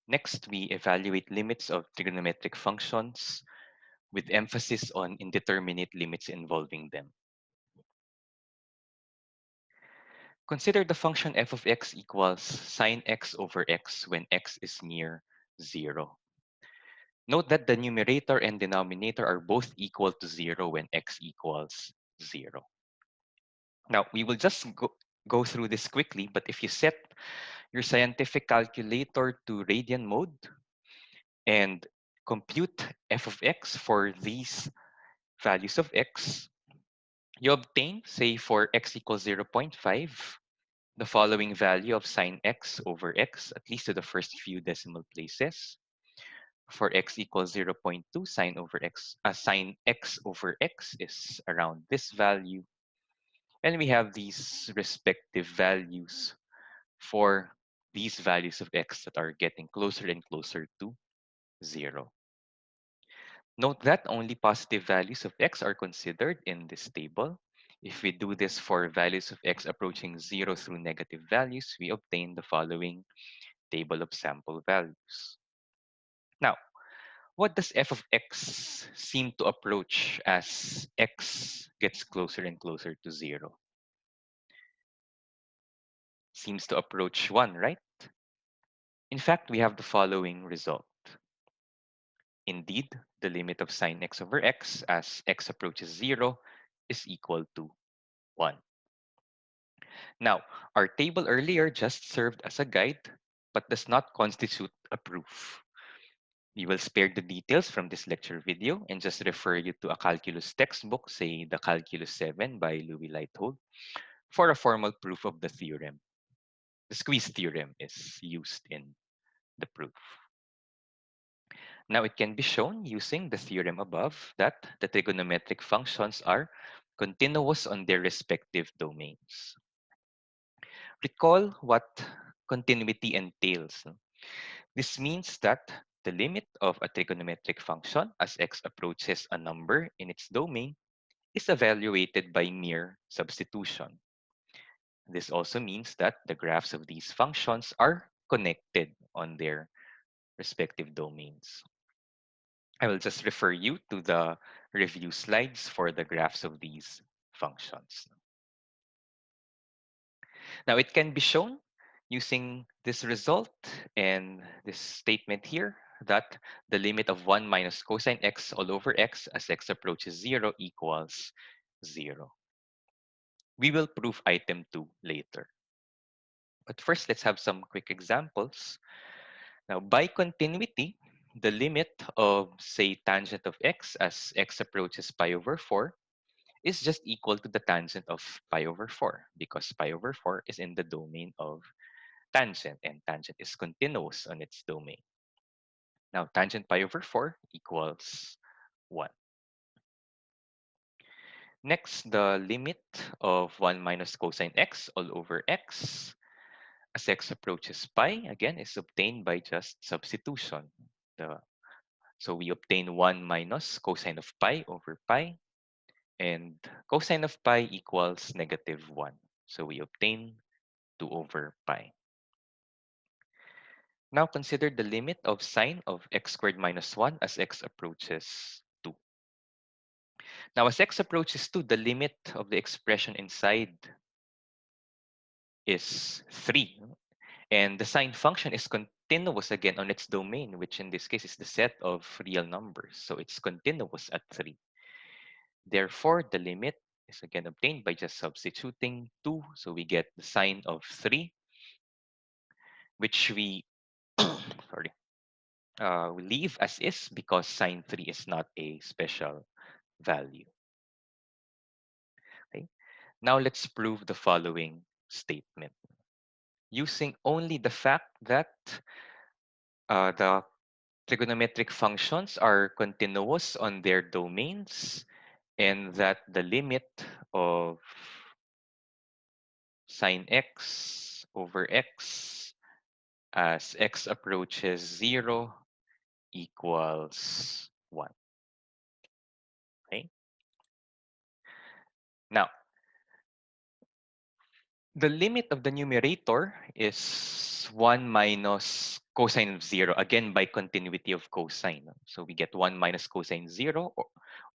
Next, we evaluate limits of trigonometric functions with emphasis on indeterminate limits involving them. Consider the function f of x equals sine x over x when x is near 0. Note that the numerator and denominator are both equal to 0 when x equals 0. Now, we will just go through this quickly, but if you set your scientific calculator to radian mode and compute f of x for these values of x, you obtain, say for x equals 0.5, the following value of sine x over x, at least to the first few decimal places. For x equals 0.2, sine x over x is around this value. And we have these respective values for these values of x that are getting closer and closer to 0. Note that only positive values of x are considered in this table. If we do this for values of x approaching 0 through negative values, we obtain the following table of sample values. Now, what does f of x seem to approach as x gets closer and closer to 0? Seems to approach 1, right? In fact, we have the following result. Indeed, the limit of sine x over x as x approaches 0 is equal to 1. Now, our table earlier just served as a guide, but does not constitute a proof. We will spare the details from this lecture video and just refer you to a calculus textbook, say the Calculus 7 by Louis Lighthold, for a formal proof of the theorem. The squeeze theorem is used in the proof. Now it can be shown using the theorem above that the trigonometric functions are continuous on their respective domains. Recall what continuity entails. This means that the limit of a trigonometric function as x approaches a number in its domain is evaluated by mere substitution. This also means that the graphs of these functions are connected on their respective domains. I will just refer you to the review slides for the graphs of these functions. Now, it can be shown using this result and this statement here that the limit of 1 minus cosine x all over x as x approaches 0 equals 0. We will prove item 2 later. But first, let's have some quick examples. Now, by continuity, the limit of, say, tangent of x as x approaches pi over 4 is just equal to the tangent of pi over 4 because pi over 4 is in the domain of tangent and tangent is continuous on its domain. Now, tangent pi over 4 equals 1. Next, the limit of 1 minus cosine x all over x as x approaches pi, again, is obtained by just substitution. So we obtain 1 minus cosine of pi over pi, and cosine of pi equals negative 1. So we obtain 2 over pi. Now consider the limit of sine of x squared minus 1 as x approaches 2. Now as x approaches 2, the limit of the expression inside is 3. And the sine function is continuous again on its domain, which in this case is the set of real numbers. So it's continuous at 3. Therefore, the limit is again obtained by just substituting 2. So we get the sine of 3, which we sorry, we leave as is because sine 3 is not a special value. Okay. Now let's prove the following statement. Using only the fact that the trigonometric functions are continuous on their domains and that the limit of sine x over x as x approaches 0 equals 1. Okay. Now, the limit of the numerator is 1 minus cosine of 0, again by continuity of cosine. So we get 1 minus cosine 0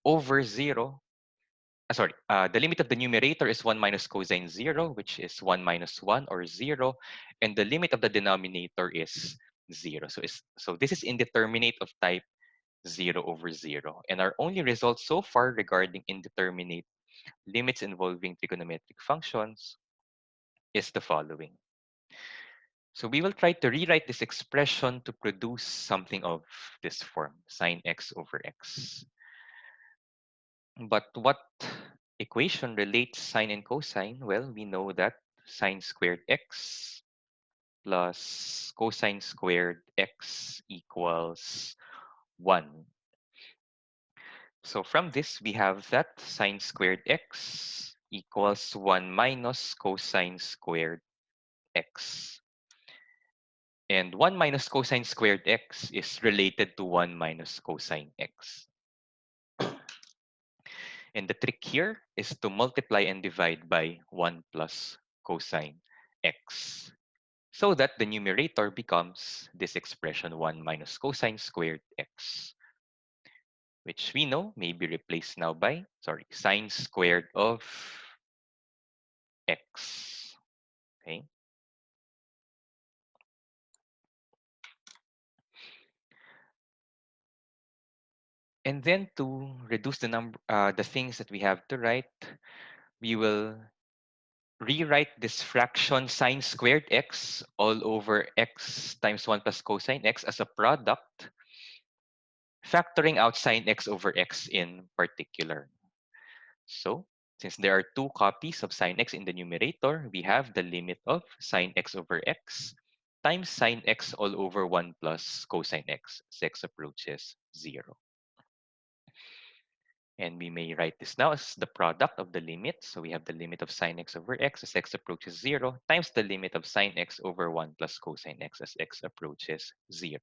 over 0. Sorry, the limit of the numerator is 1 minus cosine 0, which is 1 minus 1 or 0. And the limit of the denominator is 0. So this is indeterminate of type 0 over 0. And our only result so far regarding indeterminate limits involving trigonometric functions is the following. So we will try to rewrite this expression to produce something of this form, sine x over x. But what equation relates sine and cosine? Well, we know that sine squared x plus cosine squared x equals 1. So from this, we have that sine squared x equals 1 minus cosine squared x. And 1 minus cosine squared x is related to 1 minus cosine x. And the trick here is to multiply and divide by 1 plus cosine x, so that the numerator becomes this expression 1 minus cosine squared x, which we know may be replaced now by, sine squared of x. Okay. And then to reduce the things that we have to write, we will rewrite this fraction sine squared x all over x times 1 plus cosine x as a product, factoring out sine x over x in particular. So, since there are 2 copies of sine x in the numerator, we have the limit of sine x over x times sine x all over 1 plus cosine x as x approaches 0. And we may write this now as the product of the limit. So we have the limit of sine x over x as x approaches 0 times the limit of sine x over 1 plus cosine x as x approaches 0.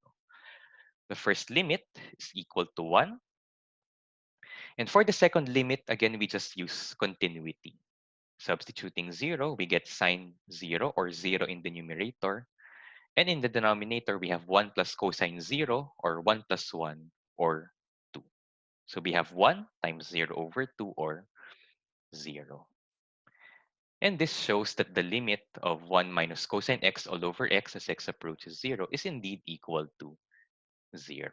The first limit is equal to 1. And for the second limit, again, we just use continuity. Substituting 0, we get sine 0 or 0 in the numerator. And in the denominator, we have 1 plus cosine 0 or 1 plus 1 or 2. So we have 1 times 0 over 2 or 0. And this shows that the limit of 1 minus cosine x all over x as x approaches 0 is indeed equal to 0.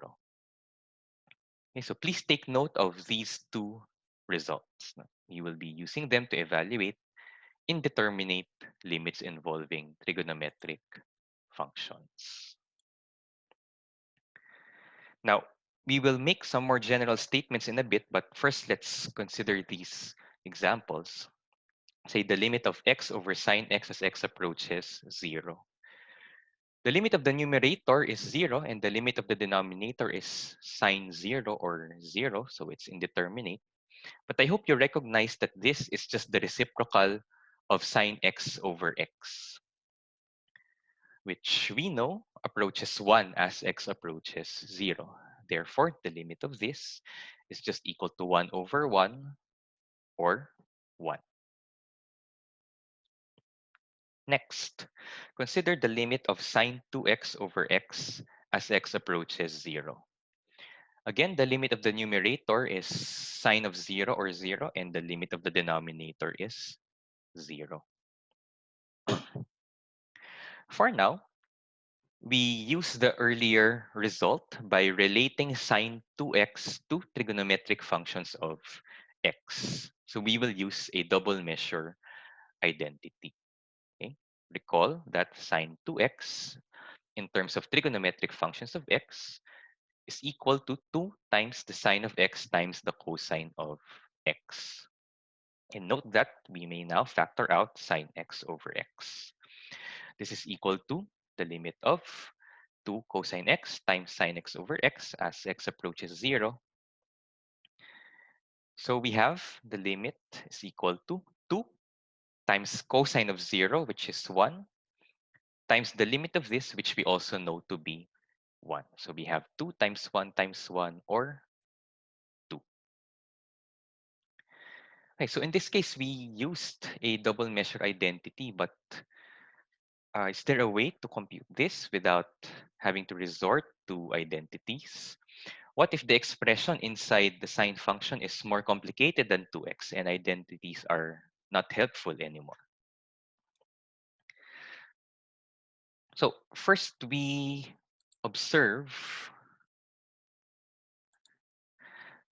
Okay, so please take note of these two results. You will be using them to evaluate indeterminate limits involving trigonometric functions. Now, we will make some more general statements in a bit, but first let's consider these examples. Say the limit of x over sine x as x approaches 0. The limit of the numerator is 0, and the limit of the denominator is sine 0 or 0, so it's indeterminate. But I hope you recognize that this is just the reciprocal of sine x over x, which we know approaches 1 as x approaches 0. Therefore, the limit of this is just equal to 1 over 1 or 1. Next, consider the limit of sine 2x over x as x approaches 0. Again, the limit of the numerator is sine of 0 or 0, and the limit of the denominator is 0. For now, we use the earlier result by relating sine 2x to trigonometric functions of x. So we will use a double measure identity. Okay? Recall that sine 2x in terms of trigonometric functions of x is equal to 2 times the sine of x times the cosine of x. And note that we may now factor out sine x over x. This is equal to the limit of 2 cosine x times sine x over x as x approaches 0. So we have the limit is equal to 2 times cosine of 0, which is 1, times the limit of this, which we also know to be 1. So we have 2 times 1 or 2. Okay, so in this case, we used a double measure identity, but is there a way to compute this without having to resort to identities. What if the expression inside the sine function is more complicated than 2x and identities are not helpful anymore? So first we observe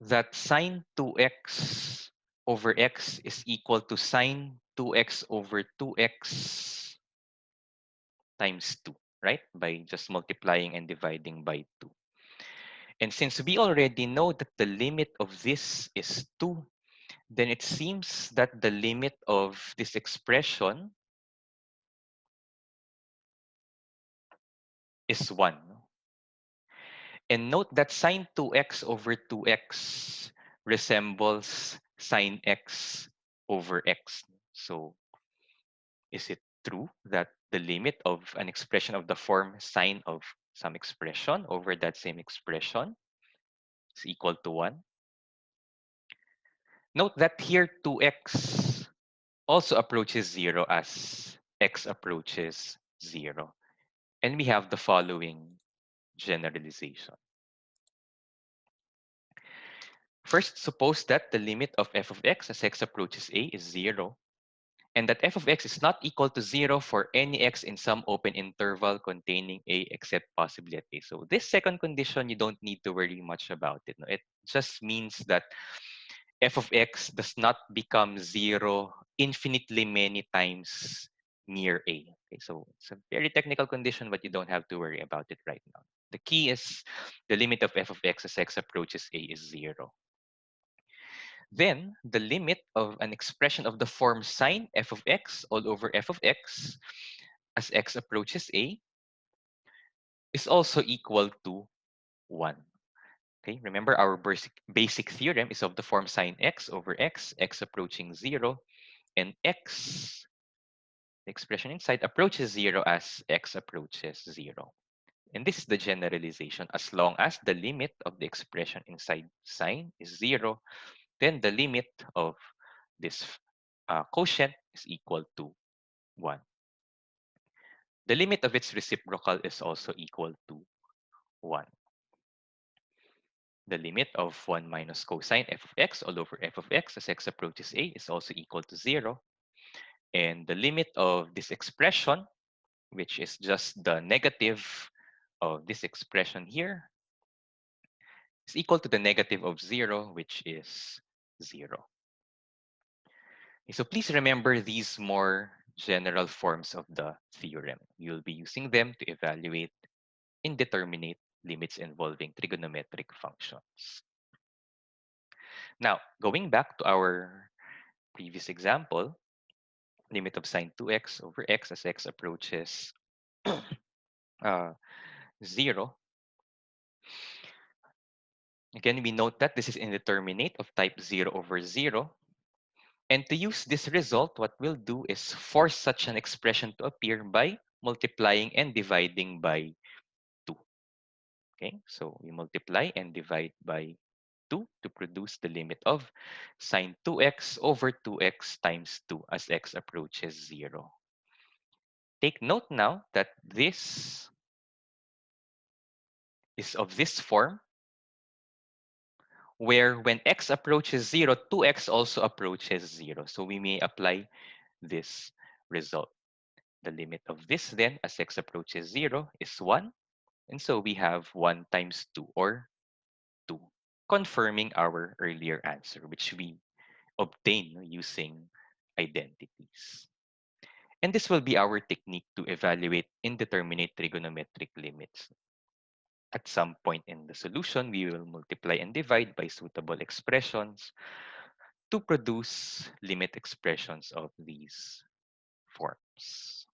that sine 2x over x is equal to sine 2x over 2x times 2, right? By just multiplying and dividing by 2. And since we already know that the limit of this is 2, then it seems that the limit of this expression is 1. And note that sine 2x over 2x resembles sine x over x. So is it true that the limit of an expression of the form sine of some expression over that same expression is equal to 1? Note that here 2x also approaches 0 as x approaches 0. And we have the following generalization. First, suppose that the limit of f of x as x approaches a is 0, and that f of x is not equal to 0 for any x in some open interval containing a except possibly at a. So this second condition, you don't need to worry much about it. No? It just means that f of x does not become 0 infinitely many times near a. Okay, so it's a very technical condition, but you don't have to worry about it right now. The key is the limit of f of x as x approaches a is 0. Then the limit of an expression of the form sine f of x all over f of x as x approaches a is also equal to 1. Okay, remember our basic theorem is of the form sine x over x approaching 0, and x, the expression inside, approaches 0 as x approaches 0. And this is the generalization. As long as the limit of the expression inside sine is 0, then the limit of this quotient is equal to 1. The limit of its reciprocal is also equal to 1. The limit of 1 minus cosine f of x all over f of x as x approaches a is also equal to 0. And the limit of this expression, which is just the negative of this expression here, is equal to the negative of 0, which is 0. Okay, so please remember these more general forms of the theorem. You'll be using them to evaluate indeterminate limits involving trigonometric functions. Now, going back to our previous example, limit of sine 2x over x as x approaches uh, 0. Again, we note that this is indeterminate of type 0 over 0. And to use this result, what we'll do is force such an expression to appear by multiplying and dividing by 2. Okay, so we multiply and divide by 2 to produce the limit of sine 2x over 2x times 2 as x approaches 0. Take note now that this is of this form, where when x approaches 0, 2x also approaches 0. So we may apply this result. The limit of this then as x approaches 0 is 1. And so we have 1 times 2 or 2, confirming our earlier answer, which we obtain using identities. And this will be our technique to evaluate indeterminate trigonometric limits. At some point in the solution, we will multiply and divide by suitable expressions to produce limit expressions of these forms.